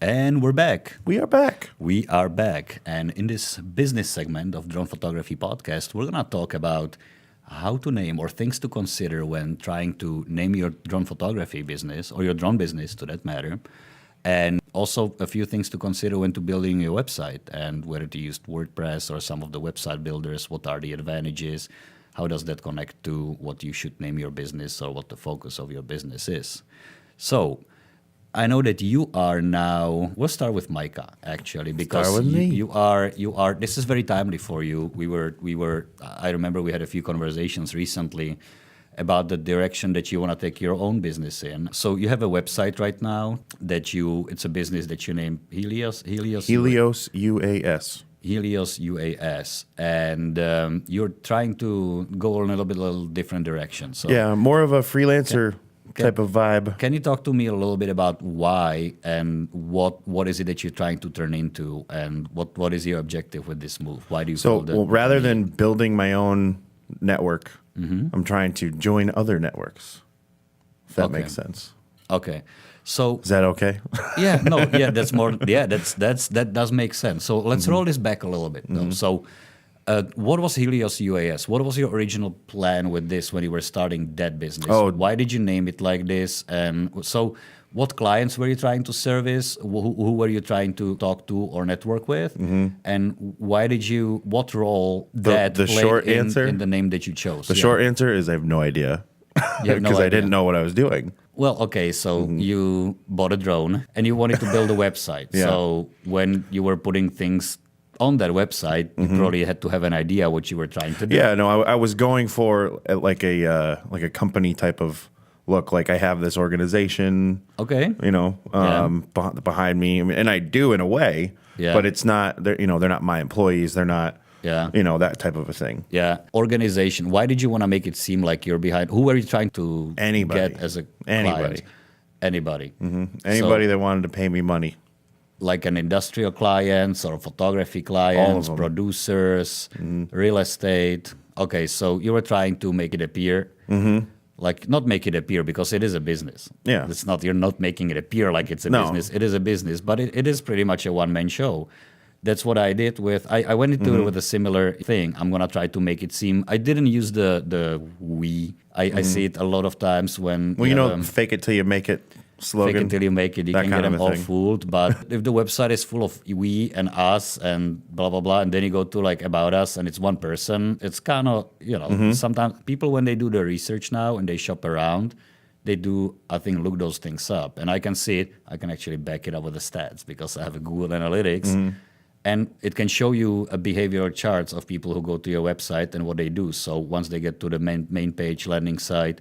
And we're back. We are back. We are back. And in this business segment of Drone Photography Podcast, we're going to talk about how to name or things to consider when trying to name your drone photography business or your drone business to that matter. And also a few things to consider when to building your website and whether to use WordPress or some of the website builders. What are the advantages? How does that connect to what you should name your business or what the focus of your business is? So I know that you are now. We'll start with Micah actually, because Start with me. you are. This is very timely for you. We were. I remember we had a few conversations recently about the direction that you want to take your own business in. So you have a website right now that it's a business that you name Helios UAS. Helios UAS, and you're trying to go in a little different direction. So Yeah, more of a freelancer type of vibe. Can you talk to me a little bit about why and what is it that you're trying to turn into, and what is your objective with this move? Why do you So, feel that? well, rather than building my own network, I'm trying to join other networks. If that Okay. makes sense. Okay, so Is that okay? that's more. Yeah, that does make sense. So let's roll this back a little bit, though. So, what was Helios UAS? What was your original plan with this when you were starting that business? Oh. Why did you name it like this? And so, what clients were you trying to service? Who were you trying to talk to or network with? And why did you? What role that the played short answer? in the name that you chose? The short answer is I have no idea. You have no Because I idea. didn't know what I was doing. Well, okay, so you bought a drone and you wanted to build a website. Yeah. So when you were putting things on that website, you probably had to have an idea what you were trying to do. Yeah, no, I was going for like a company type of look. Like I have this organization, Okay. behind me, and I do in a way. Yeah. But it's not. They're not my employees. They're not. Yeah. That type of a thing. Yeah. Organization. Why did you want to make it seem like you're behind? Who were you trying to Anybody. get as a Anybody. client? Anybody. Anybody that wanted to pay me money. Like an industrial clients or photography clients, them. producers, real estate. Okay, so you were trying to make it appear, like not make it appear because it is a business. Yeah. It's not, you're not making it appear like it's a No. business. It is a business, but it is pretty much a one-man show. That's what I did with, I went into it with a similar thing. I'm going to try to make it seem, I didn't use the we. I see it a lot of times when Well, you have, fake it till you make it slogan. fake it till you make it. You That can kind get of them a all thing. fooled. But if the website is full of we and us and blah, blah, blah, and then you go to like about us and it's one person, it's kind of, sometimes people, when they do the research now and they shop around, they do, I think, look those things up. And I can see it. I can actually back it up with the stats because I have a Google Analytics. And it can show you a behavioral charts of people who go to your website and what they do. So once they get to the main page, landing site,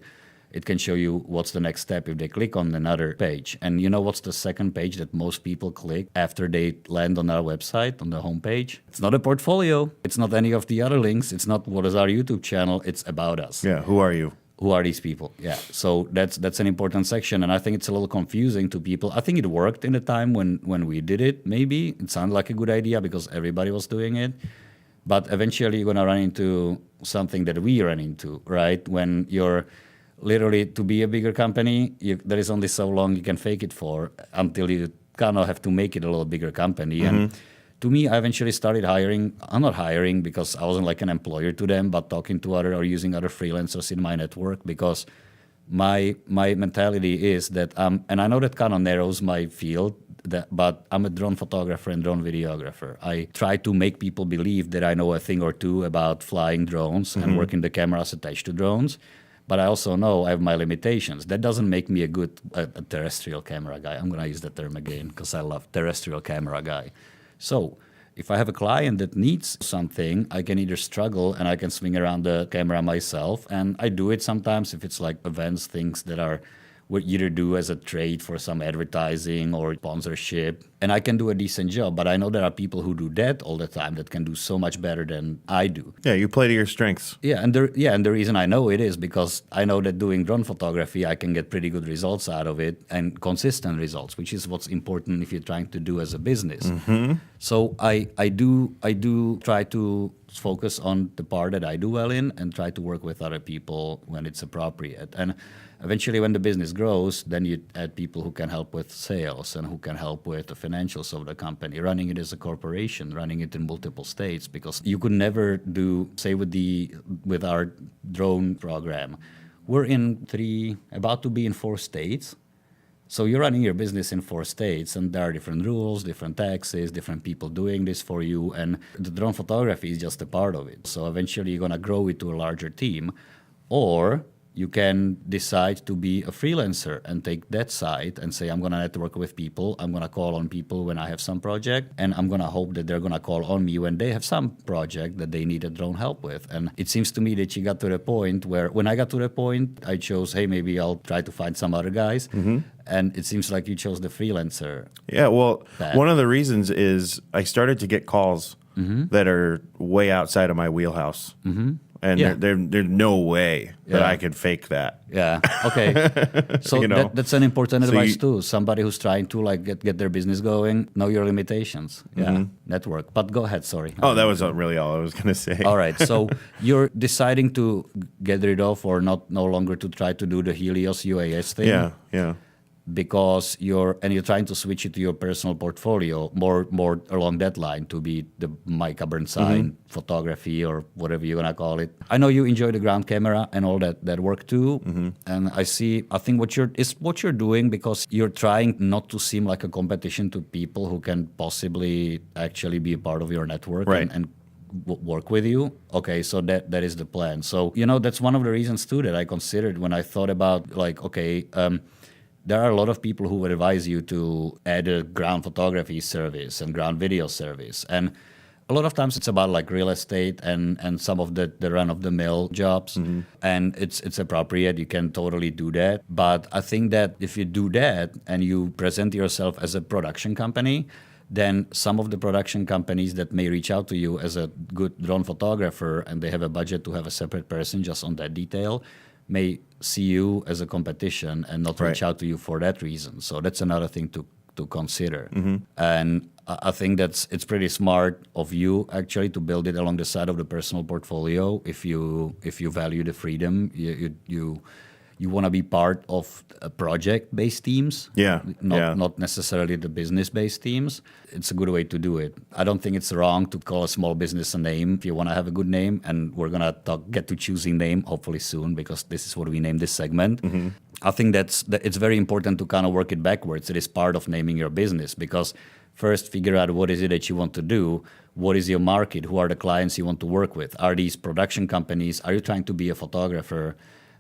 it can show you what's the next step if they click on another page. And you know what's the second page that most people click after they land on our website, on the homepage? It's not a portfolio. It's not any of the other links. It's not what is our YouTube channel. It's about us. Yeah. Who are you? Who are these people? Yeah. So that's an important section. And I think it's a little confusing to people. I think it worked in the time when we did it, maybe. It sounded like a good idea because everybody was doing it. But eventually you're going to run into something that we run into, right? When you're literally, to be a bigger company, there is only so long you can fake it for until you kind of have to make it a little bigger company. And to me, I eventually started hiring. I'm not hiring because I wasn't like an employer to them, but talking to other or using other freelancers in my network because my mentality is that, and I know that kind of narrows my field, but I'm a drone photographer and drone videographer. I try to make people believe that I know a thing or two about flying drones and working the cameras attached to drones. But I also know I have my limitations. That doesn't make me a terrestrial camera guy. I'm going to use that term again because I love terrestrial camera guy. So if I have a client that needs something, I can either struggle and I can swing around the camera myself. And I do it sometimes if it's like events, things that we either do as a trade for some advertising or sponsorship. And I can do a decent job, but I know there are people who do that all the time that can do so much better than I do. Yeah, you play to your strengths. And the reason I know it is because I know that doing drone photography, I can get pretty good results out of it and consistent results, which is what's important if you're trying to do as a business. So I do try to focus on the part that I do well in and try to work with other people when it's appropriate. And eventually, when the business grows, then you add people who can help with sales and who can help with the financials of the company, running it as a corporation, running it in multiple states, because you could never do, say, with our drone program, we're about to be in 4 states. So you're running your business in 4 states, and there are different rules, different taxes, different people doing this for you, and the drone photography is just a part of it. So eventually you're going to grow it to a larger team, or you can decide to be a freelancer and take that side and say, I'm going to network with people. I'm going to call on people when I have some project, and I'm going to hope that they're going to call on me when they have some project that they need a drone help with. And it seems to me that you got to the point where, when I got to the point, I chose, hey, maybe I'll try to find some other guys. And it seems like you chose the freelancer. Yeah, well, path. one of the reasons is I started to get calls that are way outside of my wheelhouse. And Yeah. there's no way that Yeah. I could fake that. Yeah. Okay. So You know? that's an important So advice you- too. Somebody who's trying to like get their business going, know your limitations. Yeah. Network. But go ahead. Sorry. Oh, that was really all I was going to say. All right. So you're deciding to get rid of, or no longer to try to do the Helios UAS thing. Yeah. Because you're trying to switch it to your personal portfolio more along that line, to be the Micah Bernstein photography, or whatever you're gonna call it. I know you enjoy the ground camera and all that work too, and I think what you're doing, because you're trying not to seem like a competition to people who can possibly actually be a part of your network, Right. and work with you. Okay, so that is the plan. So that's one of the reasons too that I considered when I thought about, like, okay, there are a lot of people who would advise you to add a ground photography service and ground video service. And a lot of times it's about like real estate and some of the run-of-the-mill jobs. And it's appropriate. You can totally do that. But I think that if you do that and you present yourself as a production company, then some of the production companies that may reach out to you as a good drone photographer, and they have a budget to have a separate person just on that detail, may see you as a competition and not reach Right. out to you for that reason. So that's another thing to consider. And I think it's pretty smart of you actually to build it along the side of the personal portfolio. If you value the freedom, you want to be part of project-based teams. Yeah, yeah. Not necessarily the business-based teams. It's a good way to do it. I don't think it's wrong to call a small business a name if you want to have a good name, and we're going to get to choosing name hopefully soon, because this is what we named this segment. I think that it's very important to kind of work it backwards. It is part of naming your business, because first figure out what is it that you want to do, what is your market, who are the clients you want to work with. Are these production companies? Are you trying to be a photographer?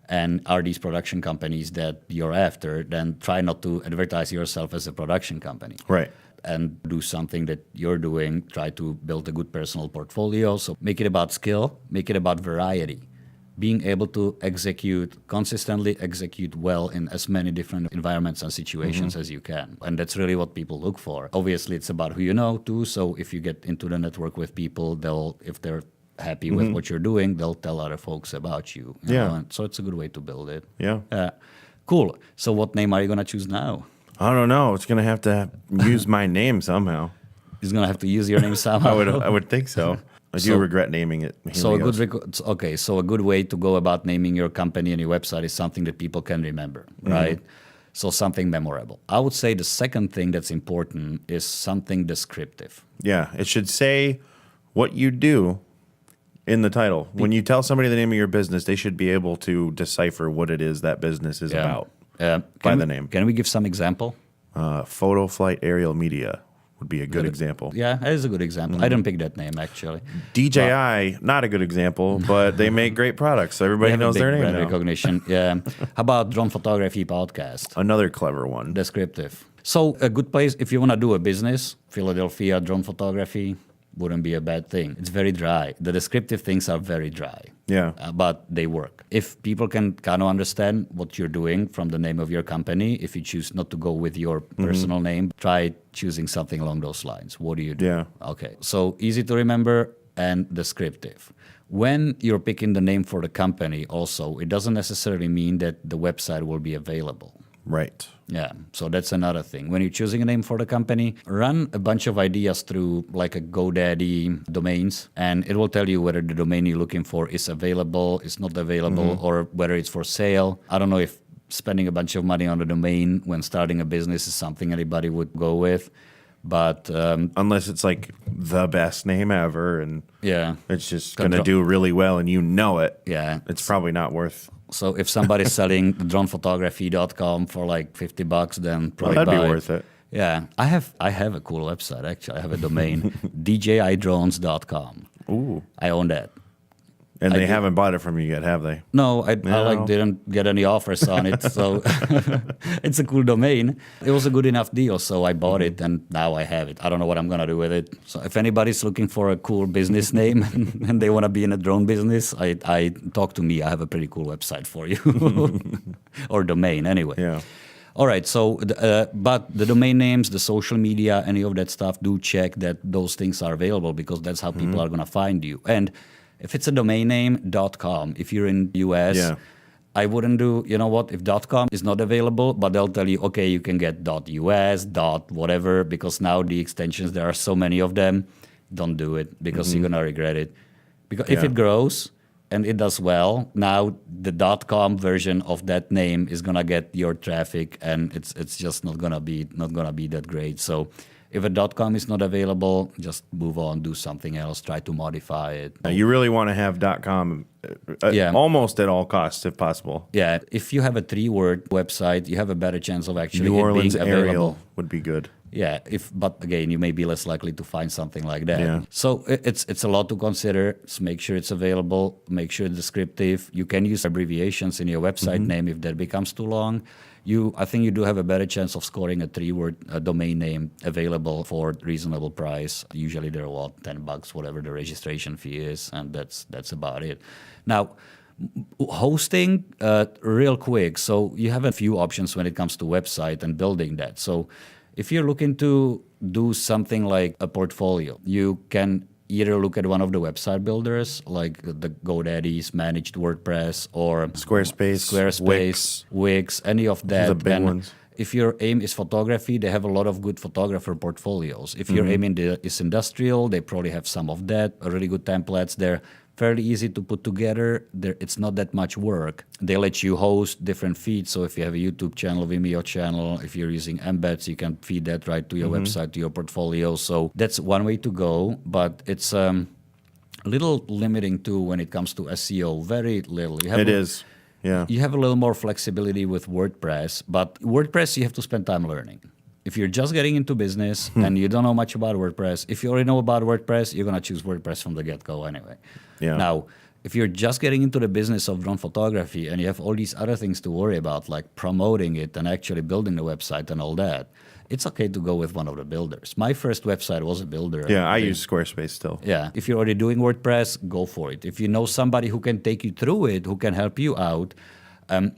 And are these production companies that you're after? Then try not to advertise yourself as a production company. Right. And do something that you're doing. Try to build a good personal portfolio. So make it about skill, make it about variety. Being able to consistently execute well in as many different environments and situations as you can. And that's really what people look for. Obviously, it's about who you know too. So if you get into the network with people, if they're happy with what you're doing, they'll tell other folks about you. you Yeah. know, and so it's a good way to build it. Yeah. Cool. So what name are you going to choose now? I don't know. It's going to have to use my name somehow. He's going to have to use your name somehow. I would think so. I do So- regret naming it. So Helios. So a good way to go about naming your company and your website is something that people can remember, right? So something memorable. I would say the second thing that's important is something descriptive. Yeah, it should say what you do in the title. When you tell somebody the name of your business, they should be able to decipher what it is that business is about by the name. Can we give some example? Photo Flight Aerial Media would be a good example. Yeah, that is a good example. I didn't pick that name actually. DJI, not a good example, but they make great products, so They everybody have a knows big their name brand now. recognition. Yeah. How about Drone Photography Podcast? Another clever one. Descriptive. So a good place if you want to do a business, Philadelphia drone photography wouldn't be a bad thing. It's very dry. The descriptive things are very dry. Yeah. But they work. If people can kind of understand what you're doing from the name of your company, if you choose not to go with your personal name, try choosing something along those lines. What do you do? Yeah. Okay. So easy to remember and descriptive. When you're picking the name for the company also, it doesn't necessarily mean that the website will be available. Right. Yeah, so that's another thing. When you're choosing a name for the company, run a bunch of ideas through like a GoDaddy domains, and it will tell you whether the domain you're looking for is available, is not available, or whether it's for sale. I don't know if spending a bunch of money on a domain when starting a business is something anybody would go with, but unless it's like the best name ever and yeah, it's just going to do really well and you know it, yeah, it's probably not worth. So if somebody's selling dronephotography.com for like $50, then probably that'd be worth it. Yeah, I have a cool website actually. I have a domain, DJIDrones.com. Ooh, I own that. And they haven't bought it from you yet, have they? No, I didn't get any offers on it, so it's a cool domain. It was a good enough deal, so I bought it, and now I have it. I don't know what I'm gonna do with it. So if anybody's looking for a cool business name and they want to be in a drone business, I talk to me. I have a pretty cool website for you, or domain anyway. Yeah. All right, so, but the domain names, the social media, any of that stuff, do check that those things are available because that's how people are going to find you. And if it's a domain name, .com, if you're in the US, I wouldn't do, you know what, if .com is not available, but they'll tell you, okay, you can get .us, whatever, because now the extensions, there are so many of them, don't do it because you're going to regret it. Because if it grows, and it does well, now the .com version of that name is gonna get your traffic, and it's just not gonna be that great. So if a .com is not available, just move on, do something else, try to modify it. You really want to have .com almost at all costs if possible. Yeah, if you have a 3-word website, you have a better chance of actually New Orleans being available. Ariel would be good. Yeah, but again, you may be less likely to find something like that. Yeah. So it's a lot to consider. So make sure it's available. Make sure it's descriptive. You can use abbreviations in your website name if that becomes too long. I think you do have a better chance of scoring a 3-word domain name available for reasonable price. Usually they're $10, whatever the registration fee is, and that's about it. Now, hosting, real quick. So you have a few options when it comes to website and building that. So if you're looking to do something like a portfolio, you can either look at one of the website builders like the GoDaddy's Managed WordPress or Squarespace, Wix, any of that. The big ones. If your aim is photography, they have a lot of good photographer portfolios. If your aim is industrial, they probably have some of that, really good templates. They're fairly easy to put together. It's not that much work. They let you host different feeds. So if you have a YouTube channel, Vimeo channel, if you're using embeds, you can feed that right to your website, to your portfolio. So that's one way to go, but it's a little limiting too when it comes to SEO. Very little. It is. Yeah. You have a little more flexibility with WordPress, but WordPress you have to spend time learning. If you're just getting into business and you don't know much about WordPress, if you already know about WordPress, you're going to choose WordPress from the get-go anyway. Yeah. Now, if you're just getting into the business of drone photography and you have all these other things to worry about, like promoting it and actually building the website and all that, it's okay to go with one of the builders. My first website was a builder. Yeah, I use Squarespace still. Yeah. If you're already doing WordPress, go for it. If you know somebody who can take you through it, who can help you out,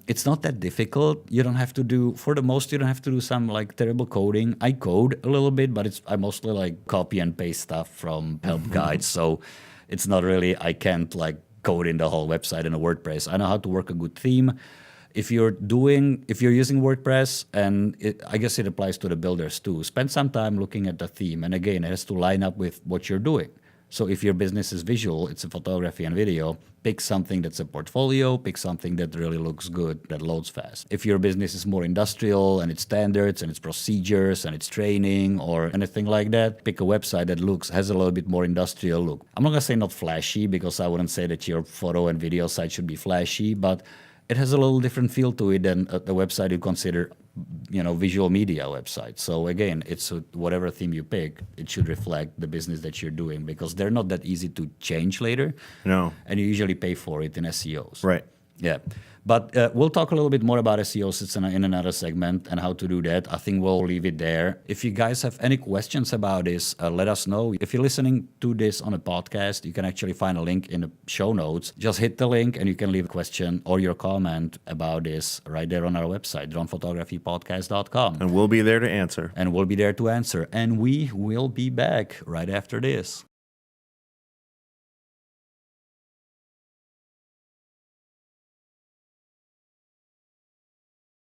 it's not that difficult. You don't have to do, for the most, you don't have to do some like terrible coding. I code a little bit, but I mostly like copy and paste stuff from help guides. So it's not really, I can't like code in the whole website in a WordPress. I know how to work a good theme. If you're using WordPress, and I guess it applies to the builders too, spend some time looking at the theme. And again, it has to line up with what you're doing. So if your business is visual, it's a photography and video, pick something that's a portfolio, pick something that really looks good, that loads fast. If your business is more industrial and it's standards and it's procedures and it's training or anything like that, pick a website that has a little bit more industrial look. I'm not gonna say not flashy because I wouldn't say that your photo and video site should be flashy, but it has a little different feel to it than the website you consider, visual media website. So again, it's whatever theme you pick, it should reflect the business that you're doing because they're not that easy to change later. No. And you usually pay for it in SEOs. Right. Yeah. But we'll talk a little bit more about SEOs in another segment and how to do that. I think we'll leave it there. If you guys have any questions about this, let us know. If you're listening to this on a podcast, you can actually find a link in the show notes. Just hit the link and you can leave a question or your comment about this right there on our website, dronephotographypodcast.com. And we'll be there to answer. And we will be back right after this.